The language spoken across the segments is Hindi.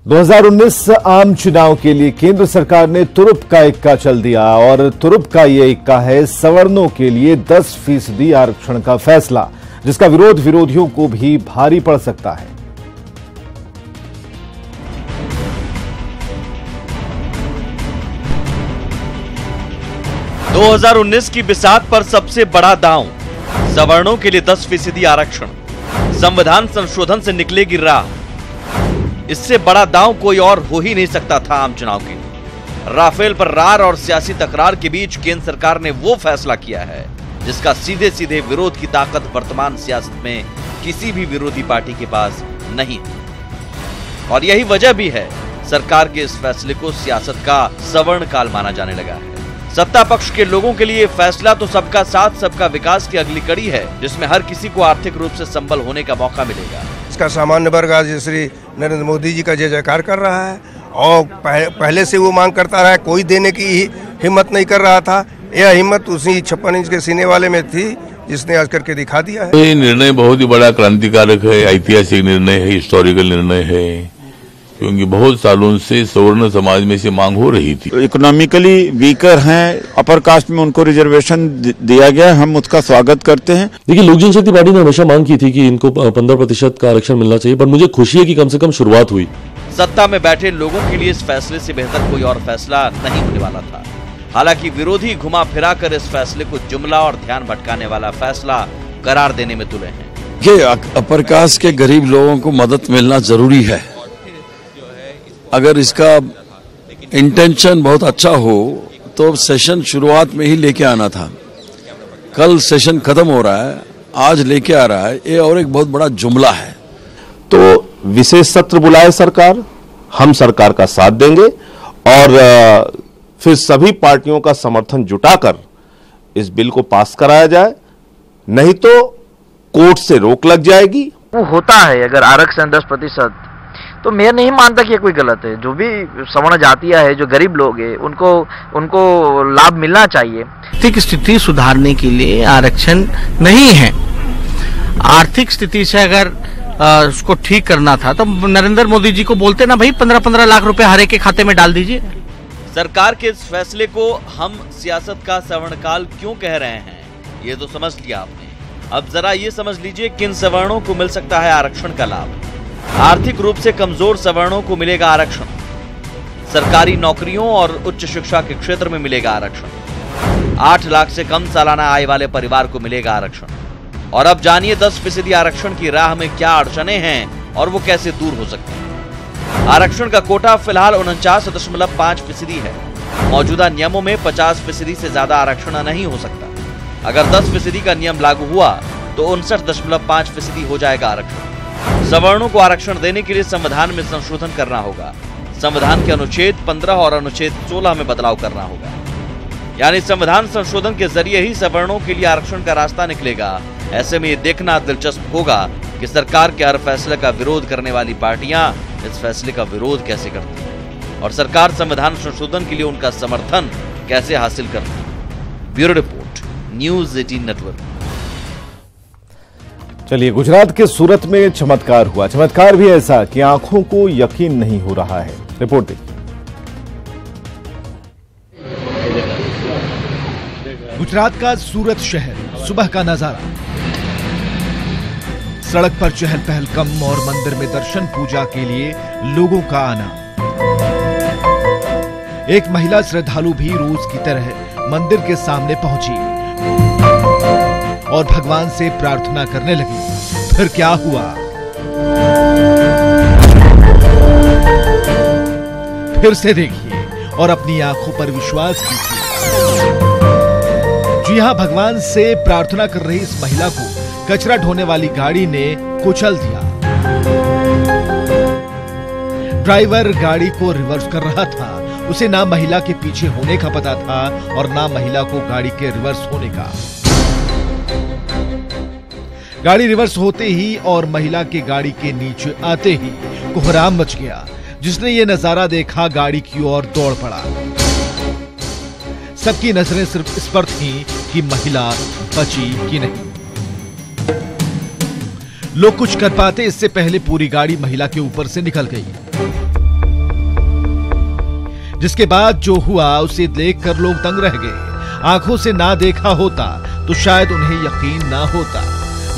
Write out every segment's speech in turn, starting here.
2019 आम चुनाव के लिए केंद्र सरकार ने तुरुप का इक्का चल दिया और तुरुप का ये इक्का है सवर्णों के लिए 10% आरक्षण का फैसला, जिसका विरोध विरोधियों को भी भारी पड़ सकता है। – 2019 की बिसात पर सबसे बड़ा दांव, सवर्णों के लिए 10% आरक्षण, संविधान संशोधन से निकलेगी राह। इससे बड़ा दांव कोई और हो ही नहीं सकता था आम चुनाव के लिए। राफेल पर रार और सियासी तकरार के बीच केंद्र सरकार ने वो फैसला किया है जिसका सीधे सीधे विरोध की ताकत वर्तमान सियासत में किसी भी विरोधी पार्टी के पास नहीं है। और यही वजह भी है सरकार के इस फैसले को सियासत का सवर्ण काल माना जाने लगा है। सत्ता पक्ष के लोगों के लिए फैसला तो सबका साथ सबका विकास की अगली कड़ी है, जिसमें हर किसी को आर्थिक रूप से संबल होने का मौका मिलेगा। इसका सामान्य वर्ग आज श्री नरेंद्र मोदी जी का जय जयकार कर रहा है और पहले से वो मांग करता रहा है, कोई देने की हिम्मत नहीं कर रहा था। यह हिम्मत उसी 56 इंच के सीने वाले में थी जिसने आज करके दिखा दिया है। ये निर्णय बहुत ही बड़ा क्रांतिकारक है, ऐतिहासिक निर्णय है, हिस्टोरिकल निर्णय है, क्योंकि बहुत सालों से सवर्ण समाज में से मांग हो रही थी। इकोनॉमिकली वीकर हैं, अपर कास्ट में उनको रिजर्वेशन दिया गया, हम उसका स्वागत करते हैं। देखिए, लोक जनशक्ति पार्टी ने हमेशा मांग की थी कि इनको 15% का आरक्षण मिलना चाहिए, पर मुझे खुशी है कि कम से कम शुरुआत हुई। सत्ता में बैठे लोगों के लिए इस फैसले से बेहतर कोई और फैसला नहीं होने वाला था। हालांकि विरोधी घुमा फिरा कर इस फैसले को जुमला और ध्यान भटकाने वाला फैसला करार देने में तुले हैं। ये अपर कास्ट के गरीब लोगों को मदद मिलना जरूरी है। अगर इसका इंटेंशन बहुत अच्छा हो तो सेशन शुरुआत में ही लेके आना था। कल सेशन खत्म हो रहा है, आज लेके आ रहा है, ये और एक बहुत बड़ा जुमला है। तो विशेष सत्र बुलाए सरकार, हम सरकार का साथ देंगे और फिर सभी पार्टियों का समर्थन जुटाकर इस बिल को पास कराया जाए, नहीं तो कोर्ट से रोक लग जाएगी। वो होता है अगर आरक्षण 10%, तो मैं नहीं मानता कि ये कोई गलत है। जो भी सवर्ण जातियां है, जो गरीब लोग हैं, उनको लाभ मिलना चाहिए। आर्थिक स्थिति सुधारने के लिए आरक्षण नहीं है। आर्थिक स्थिति से अगर उसको ठीक करना था तो नरेंद्र मोदी जी को बोलते ना, भाई 15-15 लाख रुपए हर एक के खाते में डाल दीजिए। सरकार के इस फैसले को हम सियासत का सवर्णकाल क्यों कह रहे हैं, ये तो समझ लिया आपने। अब जरा ये समझ लीजिए किन सवर्णों को मिल सकता है आरक्षण का लाभ। आर्थिक रूप से कमजोर सवर्णों को मिलेगा आरक्षण, सरकारी नौकरियों और उच्च शिक्षा के क्षेत्र में मिलेगा आरक्षण, 8 लाख से कम सालाना आय वाले परिवार को मिलेगा आरक्षण। और अब जानिए 10% आरक्षण की राह में क्या अड़चने हैं और वो कैसे दूर हो सकती हैं। आरक्षण का कोटा फिलहाल 49.5% है। मौजूदा नियमों में 50% से ज्यादा आरक्षण नहीं हो सकता। अगर 10% का नियम लागू हुआ तो 59.5% हो जाएगा आरक्षण। सवर्णों को आरक्षण देने के लिए संविधान में संशोधन करना होगा। संविधान के अनुच्छेद 15 और अनुच्छेद 16 में बदलाव करना होगा। यानी संविधान संशोधन के जरिए ही सवर्णों के लिए आरक्षण का रास्ता निकलेगा। ऐसे में ये देखना दिलचस्प होगा कि सरकार के हर फैसले का विरोध करने वाली पार्टियां इस फैसले का विरोध कैसे करती हैं और सरकार संविधान संशोधन के लिए उनका समर्थन कैसे हासिल करती है। Bureau report, news 18 network. चलिए, गुजरात के सूरत में चमत्कार हुआ। चमत्कार भी ऐसा कि आंखों को यकीन नहीं हो रहा है। रिपोर्ट देखिए। गुजरात का सूरत शहर, सुबह का नजारा। सड़क पर चहल पहल कम और मंदिर में दर्शन पूजा के लिए लोगों का आना। एक महिला श्रद्धालु भी रोज की तरह मंदिर के सामने पहुंची और भगवान से प्रार्थना करने लगी। फिर क्या हुआ? फिर से देखिए और अपनी आंखों पर विश्वास कीजिए। जी हां, भगवान से प्रार्थना कर रही इस महिला को कचरा ढोने वाली गाड़ी ने कुचल दिया। ड्राइवर गाड़ी को रिवर्स कर रहा था। उसे ना महिला के पीछे होने का पता था और ना महिला को गाड़ी के रिवर्स होने का। गाड़ी रिवर्स होते ही और महिला के गाड़ी के नीचे आते ही कोहराम मच गया। जिसने ये नजारा देखा गाड़ी की ओर दौड़ पड़ा। सबकी नजरें सिर्फ इस पर थीं कि महिला बची कि नहीं। लोग कुछ कर पाते इससे पहले पूरी गाड़ी महिला के ऊपर से निकल गई। जिसके बाद जो हुआ उसे देखकर लोग दंग रह गए। आंखों से ना देखा होता तो शायद उन्हें यकीन ना होता।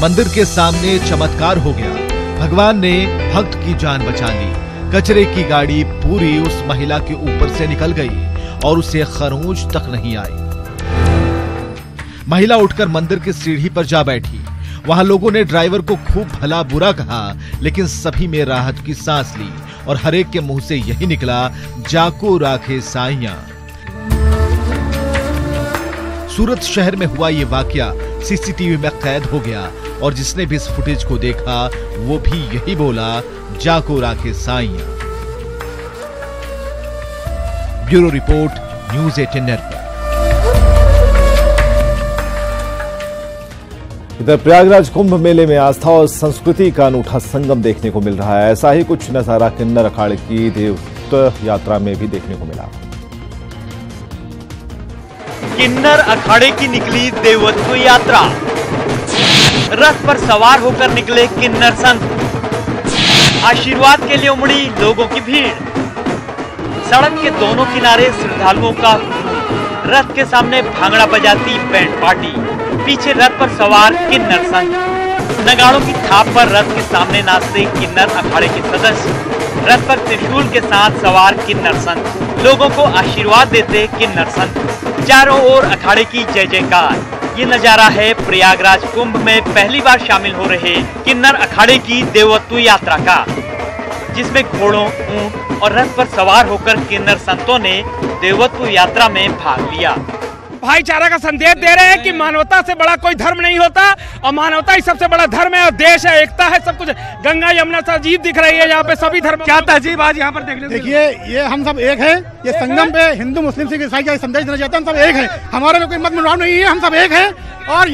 मंदिर के सामने चमत्कार हो गया। भगवान ने भक्त की जान बचा ली। कचरे की गाड़ी पूरी उस महिला के ऊपर से निकल गई और उसे खरोंच तक नहीं आई। महिला उठकर मंदिर की सीढ़ी पर जा बैठी। वहां लोगों ने ड्राइवर को खूब भला बुरा कहा, लेकिन सभी में राहत की सांस ली और हरेक के मुंह से यही निकला, जाको राखे साइयां। सूरत शहर में हुआ ये वाकया सीसीटीवी में कैद हो गया और जिसने भी इस फुटेज को देखा वो भी यही बोला, जाको राखे साइयां। Bureau report, news 18 network. इधर प्रयागराज कुंभ मेले में आस्था और संस्कृति का अनूठा संगम देखने को मिल रहा है। ऐसा ही कुछ नजारा किन्नर अखाड़े की देवोत्तम यात्रा में भी देखने को मिला। किन्नर अखाड़े की निकली देवोत्तम यात्रा। रथ पर सवार होकर निकले किन्नर संत। आशीर्वाद के लिए उमड़ी लोगों की भीड़। सड़क के दोनों किनारे श्रद्धालुओं का हुजूम। रथ के सामने भांगड़ा बजाती बैंड पार्टी। पीछे रथ पर सवार किन्नर संत। नगाड़ों की थाप पर रथ के सामने नाचते किन्नर अखाड़े के सदस्य। रथ पर त्रिशूल के साथ सवार किन्नर संत। लोगों को आशीर्वाद देते किन्नर संत। चारों ओर अखाड़े की जय जयकार। ये नजारा है प्रयागराज कुंभ में पहली बार शामिल हो रहे किन्नर अखाड़े की देवोत्तम यात्रा का, जिसमें घोड़ों, ऊंट और रथ पर सवार होकर किन्नर संतों ने देवोत्तम यात्रा में भाग लिया। भाईचारा का संदेश दे रहे हैं कि मानवता से बड़ा कोई धर्म नहीं होता और मानवता ही सबसे बड़ा धर्म है और देश है, एकता है, सब कुछ। गंगा यमुना तहजीब दिख रही है यहाँ पे, सभी धर्म। क्या तहजीब आज यहाँ पर देखिए, ये हम सब एक है। ये संगम पे हिंदू मुस्लिम सिख ईसाई का संदेश देना चाहता है। हम सब एक है, हमारे लोग कोई मत मुनाव नहीं है, हम सब एक है। और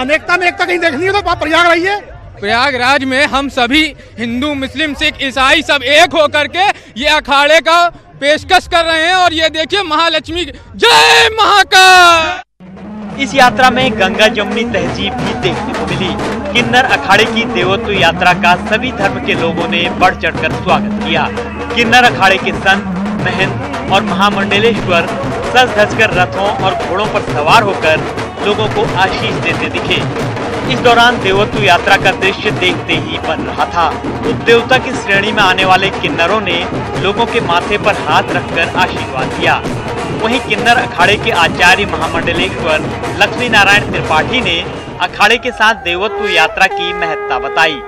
अनेकता में एकता कहीं देखनी है तो आप प्रयाग रहिए। प्रयागराज में हम सभी हिंदू मुस्लिम सिख ईसाई सब एक होकर के ये अखाड़े का पेशकश कर रहे हैं। और ये देखिए महालक्ष्मी जय महाकाल। इस यात्रा में गंगा जमुनी तहजीब भी देखने को मिली। किन्नर अखाड़े की देवोत्तम यात्रा का सभी धर्म के लोगों ने बढ़ चढ़कर स्वागत किया। किन्नर अखाड़े के संत, महंत और महामंडलेश्वर सज धज कर रथों और घोड़ों पर सवार होकर लोगों को आशीष देते दिखे। इस दौरान देवोत्तम यात्रा का दृश्य देखते ही बन रहा था। उपदेवता की श्रेणी में आने वाले किन्नरों ने लोगों के माथे पर हाथ रखकर आशीर्वाद दिया। वहीं किन्नर अखाड़े के आचार्य महामंडलेश्वर लक्ष्मी नारायण त्रिपाठी ने अखाड़े के साथ देवोत्तम यात्रा की महत्ता बताई।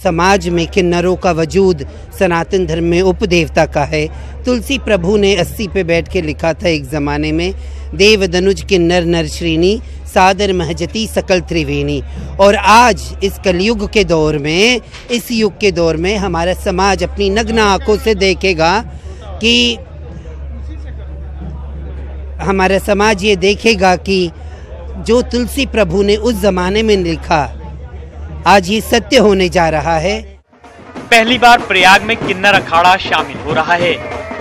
समाज में किन्नरों का वजूद सनातन धर्म में उपदेवता का है। तुलसी प्रभु ने 80 पे बैठ के लिखा था एक जमाने में, देव दनुज किन्नर नर श्रेणी सादर महजती सकल त्रिवेणी। और आज इस कलयुग के दौर में, इस युग के दौर में हमारा समाज अपनी नग्न आंखों से देखेगा कि हमारा समाज ये देखेगा कि जो तुलसी प्रभु ने उस जमाने में लिखा आज ये सत्य होने जा रहा है। पहली बार प्रयाग में किन्नर अखाड़ा शामिल हो रहा है।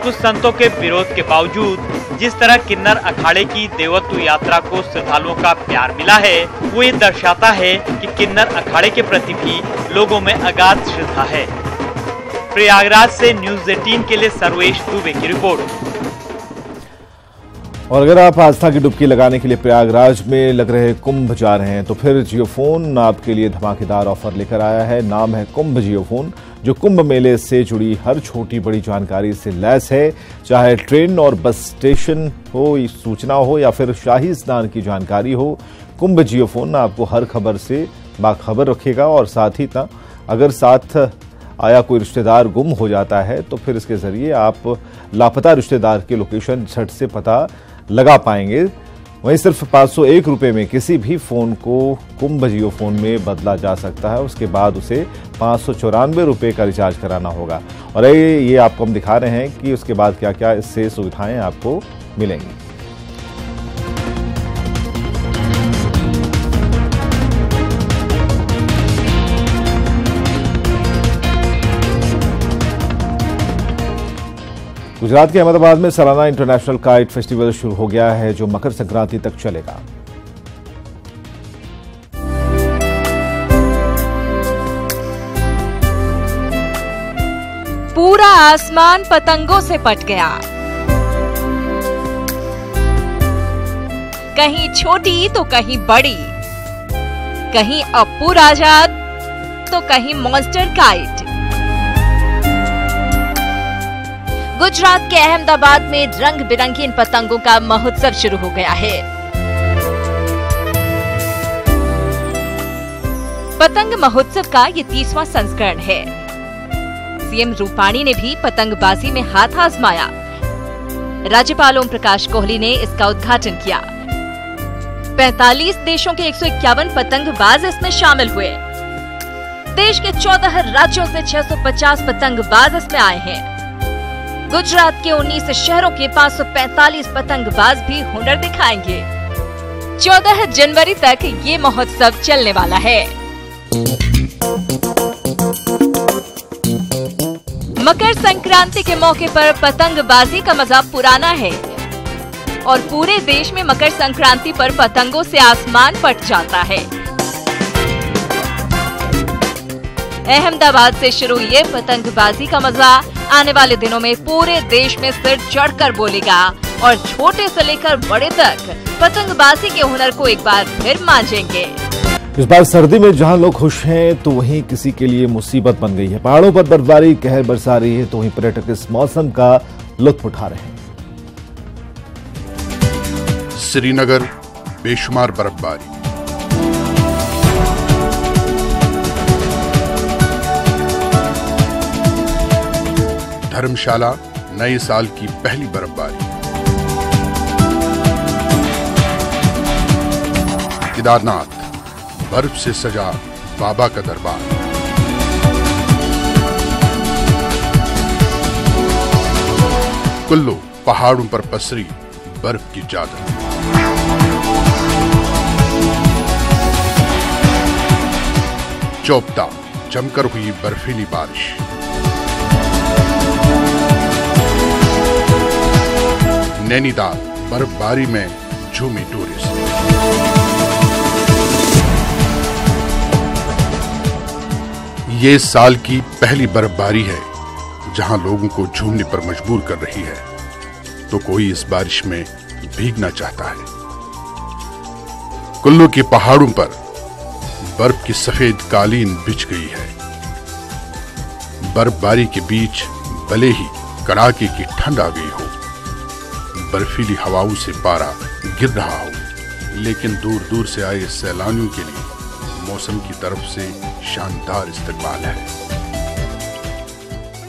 कुछ संतों के विरोध के बावजूद जिस तरह किन्नर अखाड़े की देवोत्तम यात्रा को श्रद्धालुओं का प्यार मिला है, वो ये दर्शाता है कि किन्नर अखाड़े के प्रति भी लोगों में अगाध श्रद्धा है। प्रयागराज से न्यूज़ 18 के लिए सर्वेश दुबे की रिपोर्ट। और अगर आप आस्था की डुबकी लगाने के लिए प्रयागराज में लग रहे कुंभ जा रहे हैं तो फिर जियोफोन आपके लिए धमाकेदार ऑफर लेकर आया है। नाम है कुंभ जियोफोन, जो कुंभ मेले से जुड़ी हर छोटी बड़ी जानकारी से लैस है। चाहे ट्रेन और बस स्टेशन हो, सूचना हो या फिर शाही स्नान की जानकारी हो, कुंभ जियोफोन आपको हर खबर से बाखबर रखेगा। और साथ ही अगर साथ आया कोई रिश्तेदार गुम हो जाता है तो फिर इसके जरिए आप लापता रिश्तेदार के लोकेशन झट से पता लगा पाएंगे। वहीं सिर्फ 501 रुपये में किसी भी फोन को कुंभ जियो फोन में बदला जा सकता है। उसके बाद उसे 594 रुपये का रिचार्ज कराना होगा। और ये आपको हम दिखा रहे हैं कि उसके बाद क्या क्या इससे सुविधाएं आपको मिलेंगी। गुजरात के अहमदाबाद में सालाना इंटरनेशनल काइट फेस्टिवल शुरू हो गया है, जो मकर संक्रांति तक चलेगा। पूरा आसमान पतंगों से पट गया। कहीं छोटी तो कहीं बड़ी, कहीं अप्पू राजा तो कहीं मॉन्स्टर काइट। गुजरात के अहमदाबाद में रंग बिरंगी इन पतंगों का महोत्सव शुरू हो गया है। पतंग महोत्सव का ये 30वां संस्करण है। सीएम रूपाणी ने भी पतंगबाजी में हाथ आजमाया। राज्यपाल ओम प्रकाश कोहली ने इसका उद्घाटन किया। 45 देशों के 151 पतंगबाज इसमें शामिल हुए। देश के 14 राज्यों से 650 पतंगबाज इसमें आए हैं। गुजरात के 19 शहरों के 545 पतंगबाज भी हुनर दिखाएंगे। 14 जनवरी तक ये महोत्सव चलने वाला है। मकर संक्रांति के मौके पर पतंगबाजी का मजा पुराना है और पूरे देश में मकर संक्रांति पर पतंगों से आसमान फट जाता है। अहमदाबाद से शुरू ये पतंगबाजी का मजा आने वाले दिनों में पूरे देश में सिर चढ़कर बोलेगा और छोटे से लेकर बड़े तक पतंगबाजी के हुनर को एक बार फिर मांझेंगे। इस बार सर्दी में जहां लोग खुश हैं तो वहीं किसी के लिए मुसीबत बन गई है। पहाड़ों पर बर्फबारी कहर बरसा रही है तो वहीं पर्यटक इस मौसम का लुत्फ उठा रहे हैं। श्रीनगर बेशुमार बर्फबारी, धर्मशाला नए साल की पहली बर्फबारी, केदारनाथ बर्फ से सजा बाबा का दरबार, कुल्लू पहाड़ों पर पसरी बर्फ की चादर, चोपता जमकर हुई बर्फीली बारिश, नैनीताल बर्फबारी में झूमी टूरिस्ट, ये साल की पहली बर्फबारी है जहां लोगों को झूमने पर मजबूर कर रही है तो कोई इस बारिश में भीगना चाहता है। कुल्लू के पहाड़ों पर बर्फ की सफेद कालीन बिछ गई है। बर्फबारी के बीच भले ही कड़ाके की ठंड आ गई हो, बर्फीली हवाओं से पारा गिर रहा हो, लेकिन दूर दूर से आए सैलानियों के लिए मौसम की तरफ से शानदार इस्तकबाल है।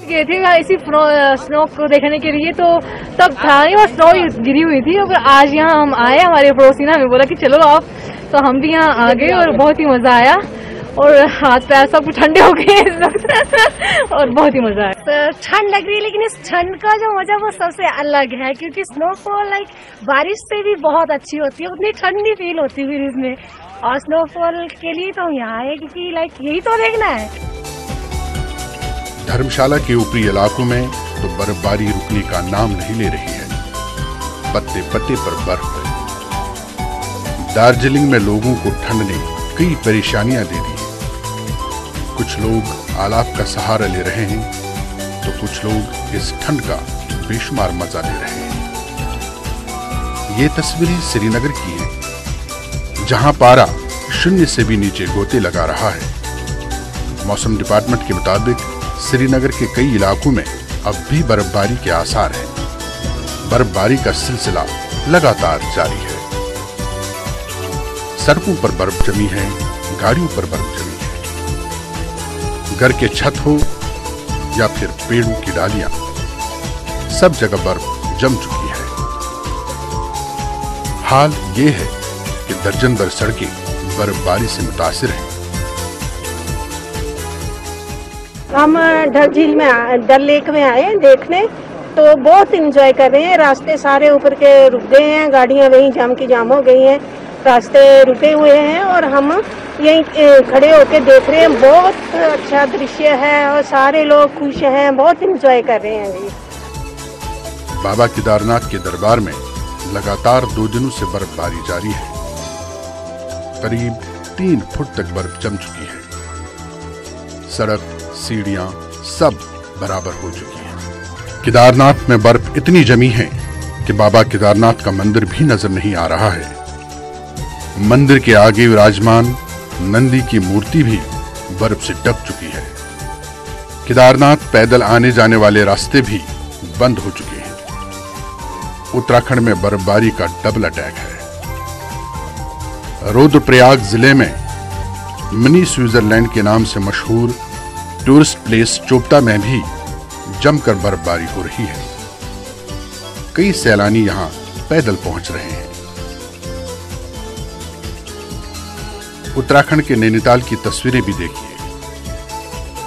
गए थे इसी स्नो को देखने के लिए, तो तब था नहीं, वो स्नो गिरी हुई थी। और आज यहाँ हम आए, हमारे पड़ोसी ने हमें बोला कि चलो आप, तो हम भी यहाँ आ गए और बहुत ही मजा आया और हाथ पैर सब ठंडे हो गए इस वक्त और बहुत ही मजा आया। तो ठंड लग रही है लेकिन इस ठंड का जो मजा वो सबसे अलग है, क्योंकि स्नोफॉल लाइक बारिश से भी बहुत अच्छी होती है, उतनी ठंड नहीं फील होती फिर इसमें। और स्नोफॉल के लिए तो हम यहाँ आए क्योंकि लाइक यही तो देखना है। धर्मशाला के ऊपरी इलाकों में तो बर्फबारी रुकने का नाम नहीं ले रही है, पत्ते पत्ते पर बर्फ है। दार्जिलिंग में लोगों को ठंड ने कई परेशानियां दे दी। कुछ लोग आलाप का सहारा ले रहे हैं तो कुछ लोग इस ठंड का बेशुमार मजा ले रहे हैं। ये तस्वीरें श्रीनगर की है जहां पारा शून्य से भी नीचे गोते लगा रहा है। मौसम डिपार्टमेंट के मुताबिक श्रीनगर के कई इलाकों में अब भी बर्फबारी के आसार हैं। बर्फबारी का सिलसिला लगातार जारी है। सड़कों पर बर्फ जमी है, गाड़ियों पर बर्फ जमी है। घर के छत हो या फिर पेड़ों की डालियां, सब जगह बर्फ जम चुकी है। हाल ये है कि दर्जन भर सड़कें बर्फबारी से मुतासिर हैं। हम डल झील में, डल लेक में आए हैं देखने, तो बहुत एंजॉय कर रहे हैं। रास्ते सारे ऊपर के रुक गए हैं, गाड़ियां वहीं जाम की जाम हो गई हैं, रास्ते रुके हुए हैं और हम यहीं खड़े होके देख रहे हैं। बहुत अच्छा दृश्य है और सारे लोग खुश हैं, बहुत एंजॉय कर रहे हैं जी। बाबा केदारनाथ के दरबार में लगातार 2 दिनों से बर्फबारी जारी है। करीब 3 फुट तक बर्फ जम चुकी है। सड़क, सीढ़ियां सब बराबर हो चुकी हैं। केदारनाथ में बर्फ इतनी जमी है कि बाबा केदारनाथ का मंदिर भी नजर नहीं आ रहा है। मंदिर के आगे विराजमान नंदी की मूर्ति भी बर्फ से ढक चुकी है। केदारनाथ पैदल आने जाने वाले रास्ते भी बंद हो चुके हैं। उत्तराखंड में बर्फबारी का डबल अटैक है। रुद्रप्रयाग जिले में मिनी स्विट्जरलैंड के नाम से मशहूर टूरिस्ट प्लेस चोपता में भी जमकर बर्फबारी हो रही है। कई सैलानी यहां पैदल पहुंच रहे हैं। उत्तराखंड के नैनीताल की तस्वीरें भी देखिए।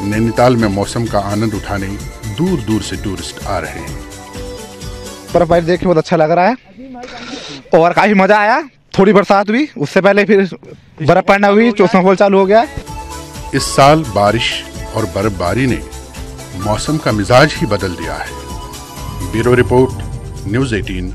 नैनीताल में मौसम का आनंद उठाने दूर दूर से टूरिस्ट आ रहे हैं। बर्फबारी देख के बहुत अच्छा लग रहा है और काफी मजा आया। थोड़ी बरसात हुई, उससे पहले फिर बर्फ पड़ना हुई, स्नोफॉल चालू हो गया। इस साल बारिश और बर्फबारी ने मौसम का मिजाज ही बदल दिया है। Bureau report, news 18।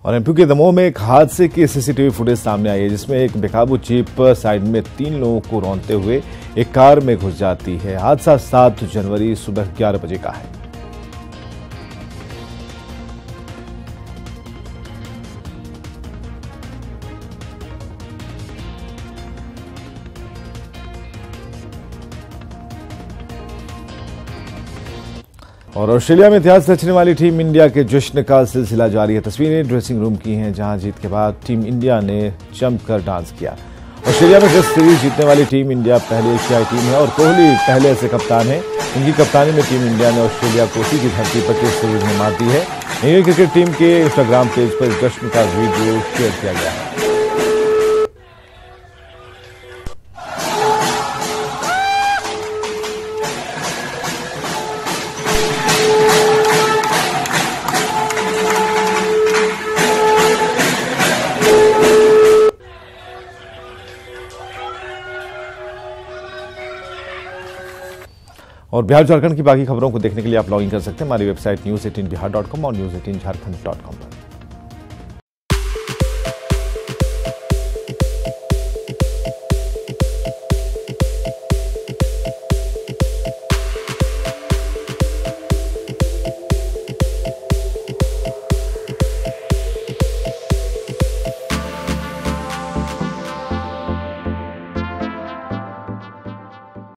और एमपी के दमोह में एक हादसे की सीसीटीवी फुटेज सामने आई है, जिसमें एक बेकाबू जीप साइड में 3 लोगों को रौंदते हुए एक कार में घुस जाती है। हादसा 7 जनवरी सुबह 11 बजे का है। और ऑस्ट्रेलिया में इतिहास रचने वाली टीम इंडिया के जश्न का सिलसिला जारी है। तस्वीरें ड्रेसिंग रूम की हैं, जहां जीत के बाद टीम इंडिया ने जमकर डांस किया। ऑस्ट्रेलिया में टेस्ट सीरीज जीतने वाली टीम इंडिया पहले एशियाई टीम है और कोहली पहले ऐसे कप्तान है। उनकी कप्तानी में टीम इंडिया ने ऑस्ट्रेलिया को उसी की धरती पर टेस्ट सीरीज में मात दी है। इंडियन क्रिकेट टीम के इंस्टाग्राम पेज पर जश्न का वीडियो शेयर किया गया है। और बिहार झारखंड की बाकी खबरों को देखने के लिए आप लॉगिन कर सकते हैं हमारी वेबसाइट news18bihar.com और news18jharkhand.com पर।